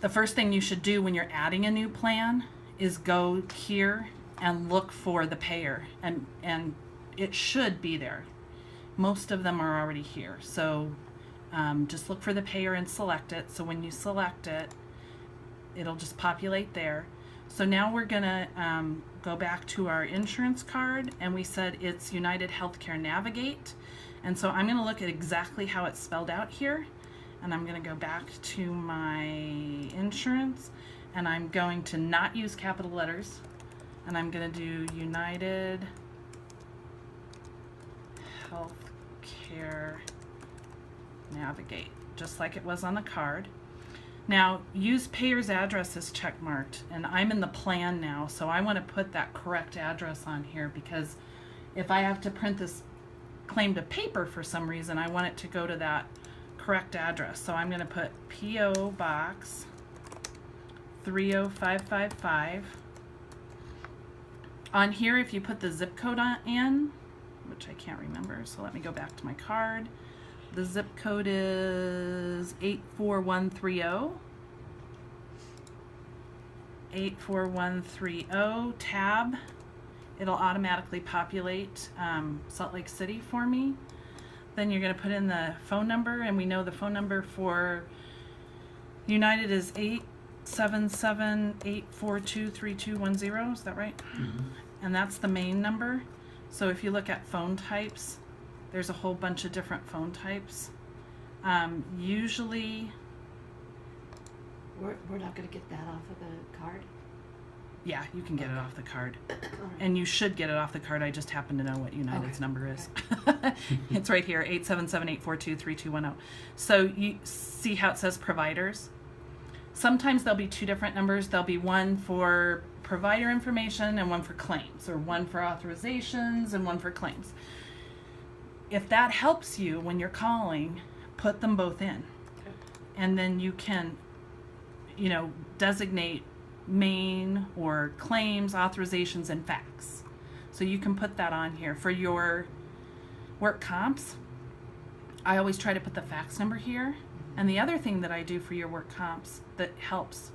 the first thing you should do when you're adding a new plan is go here and look for the payer, and it should be there. Most of them are already here, so just look for the payer and select it. So when you select it, it'll just populate there. So now we're gonna go back to our insurance card, and we said it's United Healthcare Navigate, and so I'm gonna look at exactly how it's spelled out here, and I'm gonna go back to my insurance, and I'm going to not use capital letters, and I'm gonna do United Healthcare Navigate, just like it was on the card. Now, use payer's address is check marked, and I'm in the plan now, so I want to put that correct address on here, because if I have to print this claim to paper for some reason, I want it to go to that correct address. So I'm going to put P.O. Box 30555. On here, if you put the zip code in, which I can't remember, so let me go back to my card. The zip code is 84130. 84130 tab. It'll automatically populate Salt Lake City for me. Then you're going to put in the phone number, and we know the phone number for United is 877-842-3210. Is that right? Mm-hmm. And that's the main number. So if you look at phone types, there's a whole bunch of different phone types. Usually, we're not going to get that off of the card? Yeah, you can get it off the card. And you should get it off the card. I just happen to know what United's number is. It's right here, 877-842-3210. So you see how it says providers? Sometimes there'll be two different numbers. There'll be one for provider information and one for claims, or one for authorizations and one for claims. If that helps you when you're calling, put them both in. Okay. And then you can, designate main or claims, authorizations, and fax. So you can put that on here. For your work comps, I always try to put the fax number here. And the other thing that I do for your work comps that helps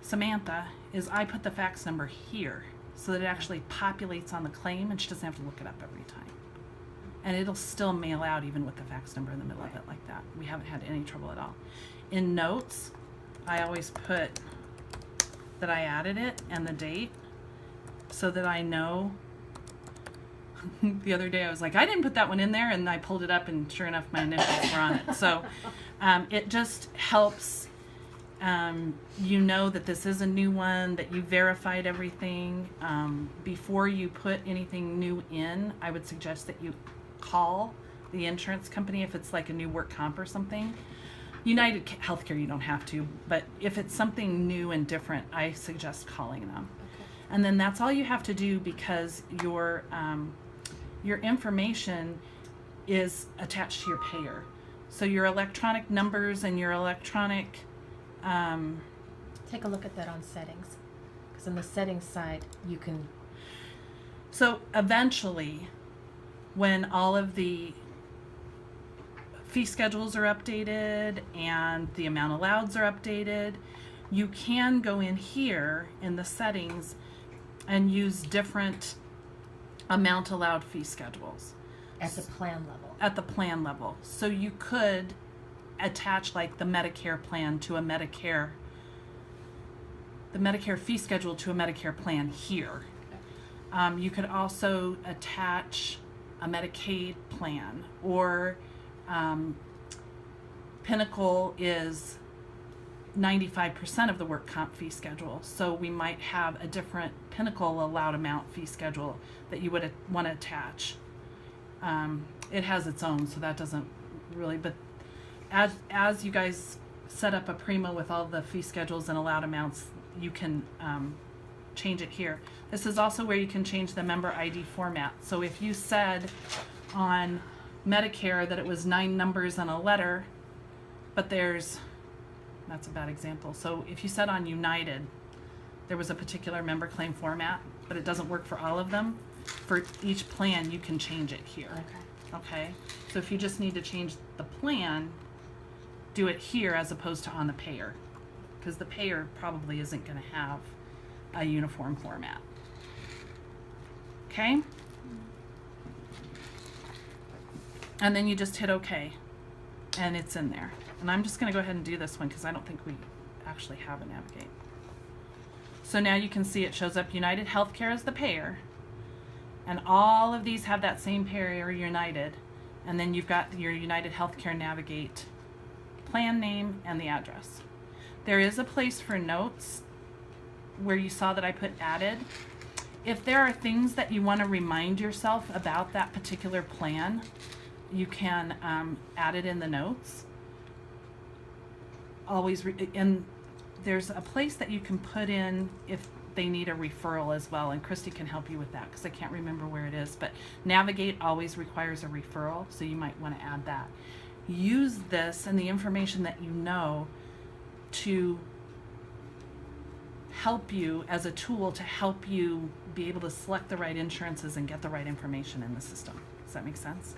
Samantha is I put the fax number here so that it actually populates on the claim, and she doesn't have to look it up every time. And it'll still mail out even with the fax number in the middle of it like that. We haven't had any trouble at all. In notes, I always put that I added it and the date so that I know. The other day I was like, I didn't put that one in there, and I pulled it up, and sure enough my initials were on it. So it just helps you know that this is a new one, that you verified everything. Before you put anything new in, I would suggest that you call the insurance company if it's like a new work comp or something. United Healthcare you don't have to, but if it's something new and different, I suggest calling them. Okay. And then that's all you have to do, because your information is attached to your payer. So your electronic numbers and your electronic take a look at that on settings, because on the settings side you can. So eventually, when all of the fee schedules are updated and the amount alloweds are updated, you can go in here in the settings and use different amount allowed fee schedules. At the plan level. At the plan level. So you could attach like the Medicare plan to the Medicare fee schedule to a Medicare plan here. You could also attach a Medicaid plan, or Pinnacle is 95% of the work comp fee schedule, so we might have a different Pinnacle allowed amount fee schedule that you would want to attach. It has its own, so that doesn't really, but as you guys set up a Prima with all the fee schedules and allowed amounts, you can change it here. This is also where you can change the member ID format. So if you said on Medicare that it was 9 numbers and a letter, but that's a bad example. So if you said on United there was a particular member claim format, but it doesn't work for all of them, for each plan you can change it here. Okay. So if you just need to change the plan, do it here as opposed to on the payer, because the payer probably isn't going to have a uniform format. Okay? And then you just hit OK, and it's in there. And I'm just going to go ahead and do this one because I don't think we actually have a navigate. So now you can see it shows up United Healthcare as the payer, and all of these have that same payer, United, and then you've got your United Healthcare Navigate plan name and the address. There is a place for notes where you saw that I put added. If there are things that you want to remind yourself about that particular plan, you can add it in the notes. Always, and there's a place that you can put in if they need a referral as well, and Christy can help you with that because I can't remember where it is, but Navigate always requires a referral, so you might want to add that. Use this and the information that you know to help you as a tool to help you be able to select the right insurances and get the right information in the system. Does that make sense?